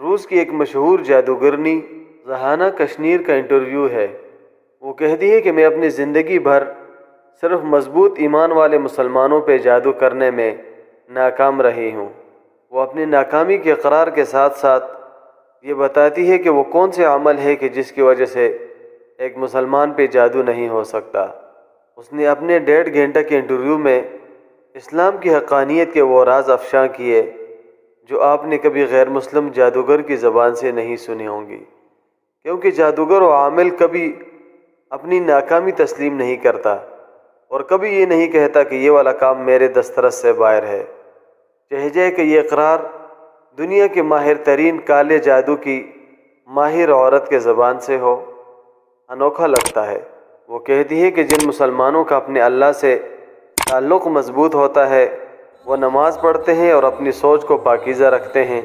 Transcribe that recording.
روس کی ایک مشہور جادوگرنی ذہانہ کشنیر کا انٹرویو ہے۔ وہ کہتی ہے کہ میں اپنی زندگی بھر صرف مضبوط ایمان والے مسلمانوں پہ جادو کرنے میں ناکام رہی ہوں۔ وہ اپنی ناکامی کے اقرار کے ساتھ ساتھ یہ بتاتی ہے کہ وہ کون سے عمل ہے کہ جس کی وجہ سے ایک مسلمان پہ جادو نہیں ہو سکتا۔ اس نے اپنے 1.5 گھنٹہ کے انٹرویو میں اسلام کی حقانیت کے وہ راز افشاں کیے جو آپ نے کبھی غیر مسلم جادوگر کی زبان سے نہیں سنی ہوں گی، کیونکہ جادوگر و عامل کبھی اپنی ناکامی تسلیم نہیں کرتا اور کبھی یہ نہیں کہتا کہ یہ والا کام میرے دسترس سے باہر ہے، چاہے کہ یہ اقرار دنیا کے ماہر ترین کالے جادو کی ماہر عورت کے زبان سے ہو۔ انوکھا لگتا ہے۔ وہ کہتی ہے کہ جن مسلمانوں کا اپنے اللہ سے تعلق مضبوط ہوتا ہے وہ نماز پڑھتے ہیں اور اپنی سوچ کو پاکیزہ رکھتے ہیں،